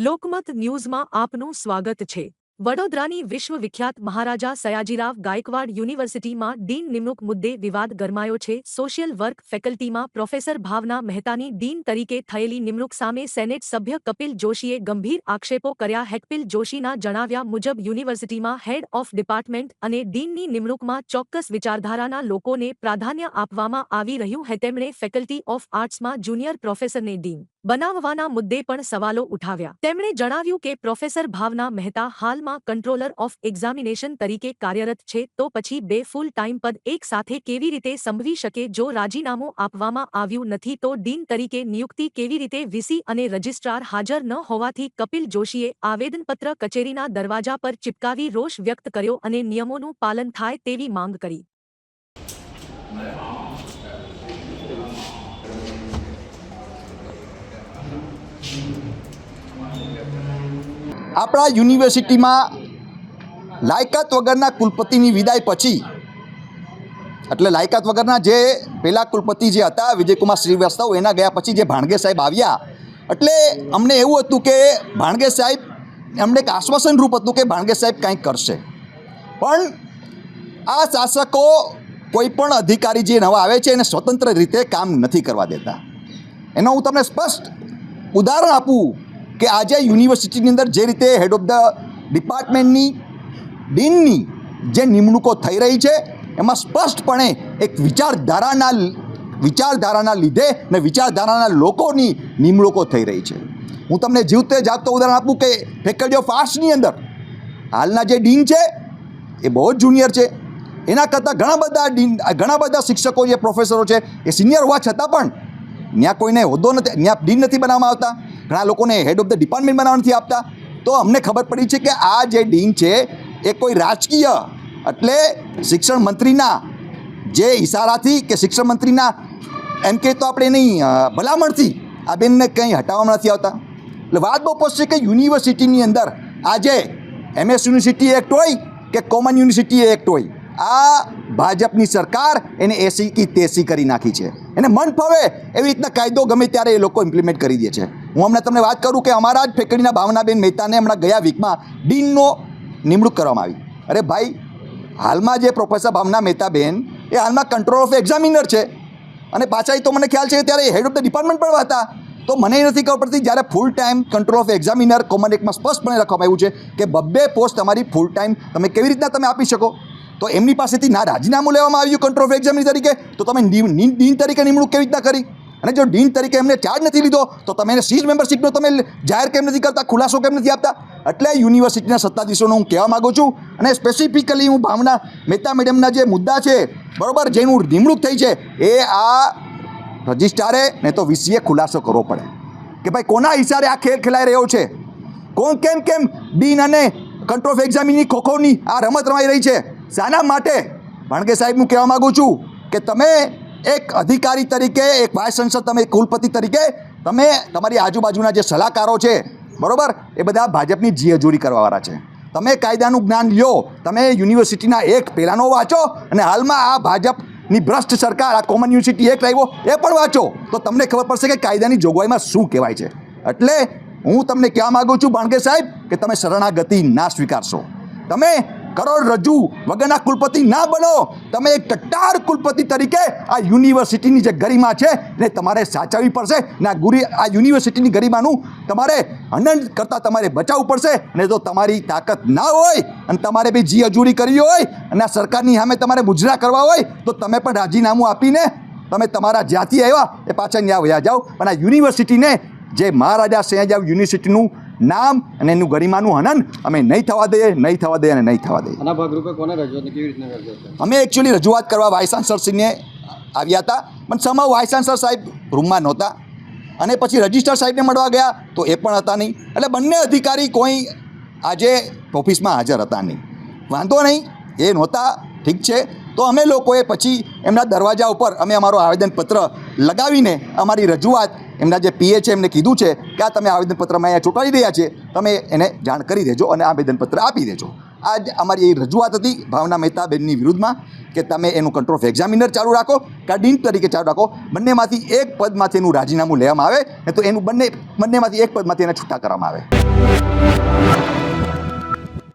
લોકમત ન્યૂઝમાં આપનું સ્વાગત છે। વડોદરાની વિશ્વવિખ્યાત મહારાજા સયાજીરાવ ગાયકવાડ યુનિવર્સિટીમાં ડીન નિમણૂક મુદ્દે વિવાદ ગરમાયો છે। સોશિયલ વર્ક ફેકલ્ટીમાં પ્રોફેસર ભાવના મહેતાની ડીન તરીકે થયેલી નિમણૂક સામે સેનેટ સભ્ય કપિલ જોશીએ ગંભીર આક્ષેપો કર્યા। કપિલ જોશીના જણાવ્યા મુજબ યુનિવર્સિટીમાં હેડ ઓફ ડિપાર્ટમેન્ટ અને ડીનની નિમણૂકમાં ચોક્કસ વિચારધારાના લોકોને પ્રાધાન્ય આપવામાં આવી રહ્યું છે। તેમણે ફેકલ્ટી ઓફ આર્ટ્સમાં જુનિયર પ્રોફેસરને ડીન બનાવવાના મુદ્દે પણ સવાલો ઉઠાવ્યા। તેમણે જણાવ્યું કે પ્રોફેસર ભાવના મહેતા હાલમાં કંટ્રોલર ઓફ એક્ઝામિનેશન તરીકે કાર્યરત છે, તો પછી બે ફૂલ ટાઈમ પદ એક સાથે કેવી રીતે સંભવી શકે? જો રાજીનામું આપવામાં આવ્યું નથી તો ડીન તરીકે નિયુક્તિ કેવી રીતે? વીસી અને રજિસ્ટ્રાર હાજર ન હોવાથી કપિલ જોશીએ આવેદનપત્ર કચેરીના દરવાજા પર ચિપકાવી રોષ વ્યક્ત કર્યો અને નિયમોનું પાલન થાય તેવી માંગ કરી। આપણા યુનિવર્સિટીમાં લાયકાત વગરના કુલપતિની વિદાય પછી, એટલે લાયકાત વગરના જે પહેલા કુલપતિ જે હતા વિજયકુમાર શ્રીવાસ્તવ, એના ગયા પછી જે ભાણગે સાહેબ આવ્યા, એટલે અમને એવું હતું કે ભાણગે સાહેબ, અમને એક આશ્વાસન રૂપ હતું કે ભાણગે સાહેબ કંઈક કરશે, પણ આ શાસકો કોઈ પણ અધિકારી જે નવા આવે છે એને સ્વતંત્ર રીતે કામ નથી કરવા દેતા। એનો હું તમને સ્પષ્ટ ઉદાહરણ આપું કે આજે યુનિવર્સિટીની અંદર જે રીતે હેડ ઓફ ધ ડિપાર્ટમેન્ટની ડીનની જે નિમણૂકો થઈ રહી છે એમાં સ્પષ્ટપણે એક વિચારધારાના લીધે ને વિચારધારાના લોકોની નિમણૂકો થઈ રહી છે। હું તમને જીવતે જાગતો ઉદાહરણ આપું કે ફેકલ્ટી ઓફ આર્ટ્સની અંદર હાલના જે ડીન છે એ બહુ જ જુનિયર છે, એના કરતાં ઘણા બધા શિક્ષકો જે પ્રોફેસરો છે એ સિનિયર હોવા છતાં પણ ત્યાં કોઈને હોદ્દો નથી, ત્યાં ડીન નથી બનાવવામાં આવતા, ઘણા લોકોને હેડ ઓફ ધ ડિપાર્ટમેન્ટ બનાવવા નથી આપતા। તો અમને ખબર પડી છે કે આ જે ડીન છે એ કોઈ રાજકીય, એટલે શિક્ષણ મંત્રીના જે ઇશારાથી કે શિક્ષણ મંત્રીના એમ કે તો આપણે એની ભલામણથી આ બેનને કંઈ હટાવવામાં નથી આવતા। એટલે વાત બહુ સ્પષ્ટ છે કે યુનિવર્સિટીની અંદર આજે MS યુનિવર્સિટી એક્ટ હોય કે કોમન યુનિવર્સિટી એક્ટ હોય, આ ભાજપની સરકાર એને એસી કી તેસી કરી નાખી છે। એને મન ફાવે એવી રીતના કાયદો ગમે ત્યારે એ લોકો ઇમ્પ્લિમેન્ટ કરી દે છે। હું હમણાં તમને વાત કરું કે અમારા જ ફેકલ્ટીના ભાવનાબેન મહેતાને હમણાં ગયા વીકમાં ડીનનો નિમણૂક કરવામાં આવી। અરે ભાઈ, હાલમાં જે પ્રોફેસર ભાવના મહેતાબેન એ હાલમાં કંટ્રોલ ઓફ એક્ઝામિનર છે અને પાછા એ તો મને ખ્યાલ છે કે ત્યારે હેડ ઓફ ધ ડિપાર્ટમેન્ટ પણ હતા। તો મને એ નથી ખબર પડતી, જ્યારે full time control of examiner common એક્ટમાં સ્પષ્ટપણે લખવામાં આવ્યું છે કે બબ્બે પોસ્ટ તમારી ફૂલ ટાઈમ તમે કેવી રીતના તમે આપી શકો? તો એમની પાસેથી ના રાજીનામું લેવામાં આવ્યું કંટ્રોલ ઓફ એક્ઝામિનર તરીકે, તો તમે ડીન તરીકે નિમણૂક કેવી રીતના કરી? અને જો ડીન તરીકે એમને ચાર્જ નથી લીધો તો તમે એને સીઝ મેમ્બરશીપનો તમે જાહેર કેમ નથી કરતા, ખુલાસો કેમ નથી આપતા? એટલે યુનિવર્સિટીના સત્તાધીશોને હું કહેવા માગું છું, અને સ્પેસિફિકલી હું ભાવના મહેતા મેડમના જે મુદ્દા છે, બરાબર, જેનું નિમણૂક થઈ છે, એ આ રજિસ્ટ્રારે ને તો વીસીએ ખુલાસો કરવો પડે કે ભાઈ કોના ઇશારે આ ખેલ ખેલાઈ રહ્યો છે, કોણ કેમ ડીન અને કંટ્રોલ ઓફ એક્ઝામિનની ખોખોની આ રમત રમાઈ રહી છે, શાના માટે? ભાણગે સાહેબ હું કહેવા માગું છું કે તમે એક અધિકારી તરીકે, એક વાઇસ ચાન્સલર, તમે કુલપતિ તરીકે તમે તમારી આજુબાજુના જે સલાહકારો છે, બરાબર, એ બધા ભાજપની જીહજૂરી કરવાવાળા છે। તમે કાયદાનું જ્ઞાન લ્યો, તમે યુનિવર્સિટીના એક પહેલાંનો વાંચો અને હાલમાં આ ભાજપની ભ્રષ્ટ સરકાર આ કોમન યુનિવર્સિટી એક્ટ આવ્યો એ પણ વાંચો, તો તમને ખબર પડશે કે કાયદાની જોગવાઈમાં શું કહેવાય છે। એટલે હું તમને કહેવા માગું છું ભાણગે સાહેબ કે તમે શરણાગતિ ના સ્વીકારશો, તમે કરોડરજ્જુ વગરના કુલપતિ ના બનો, તમે એક કટ્ટાર કુલપતિ તરીકે આ યુનિવર્સિટીની જે ગરિમા છે એને તમારે સાચવવી પડશે ને આ યુનિવર્સિટીની ગરિમાનું તમારે હનન કરતાં તમારે બચાવવું પડશે। ને જો તમારી તાકાત ના હોય અને તમારે બી જીહજૂરી કરવી હોય અને આ સરકારની સામે તમારે મુજરા કરવા હોય તો તમે પણ રાજીનામું આપીને તમે તમારા જ્યાંથી આવ્યા એ પાછા ત્યાં વયા જાઓ, પણ આ યુનિવર્સિટીને જે મહારાજા સયાજીરાવ યુનિવર્સિટીનું નામ અને એનું ગરિમાનું હનન અમે નહીં થવા દઈએ અને નહીં થવા દઈએ। આના ભાગરૂપે કોને રજૂઆત, કેવી રીતના રજૂઆત? અમે એકચ્યુઅલી રજૂઆત કરવા વાઇસ ચાન્સલરશ્રીને આવ્યા હતા, પણ સમાવ વાઇસ ચાન્સલર સાહેબ રૂમમાં નહોતા અને પછી રજિસ્ટ્રાર સાહેબને મળવા ગયા તો એ પણ હતા નહીં। એટલે બંને અધિકારી કોઈ આજે ઓફિસમાં હાજર હતા નહીં। વાંધો નહીં, એ નહોતા, ઠીક છે। તો અમે લોકોએ પછી એમના દરવાજા ઉપર અમે અમારો આવેદનપત્ર લગાવીને અમારી રજૂઆત એમના જે પીએ છે એમને કીધું છે કે આ તમે આવેદનપત્રમાં અહીંયા ચૂંટાડી રહ્યા છે, તમે એને જાણ કરી દેજો અને આવેદનપત્ર આપી દેજો। આ જ અમારી એ રજૂઆત હતી ભાવના મહેતાબેનની વિરુદ્ધમાં કે તમે એનું કંટ્રોલ ઓફ એક્ઝામિનર ચાલુ રાખો કે ડીન તરીકે ચાલુ રાખો, બંનેમાંથી એક પદમાંથી એનું રાજીનામું લેવામાં આવે ને તો એનું બંનેમાંથી એક પદમાંથી એને છૂટા કરવામાં આવે.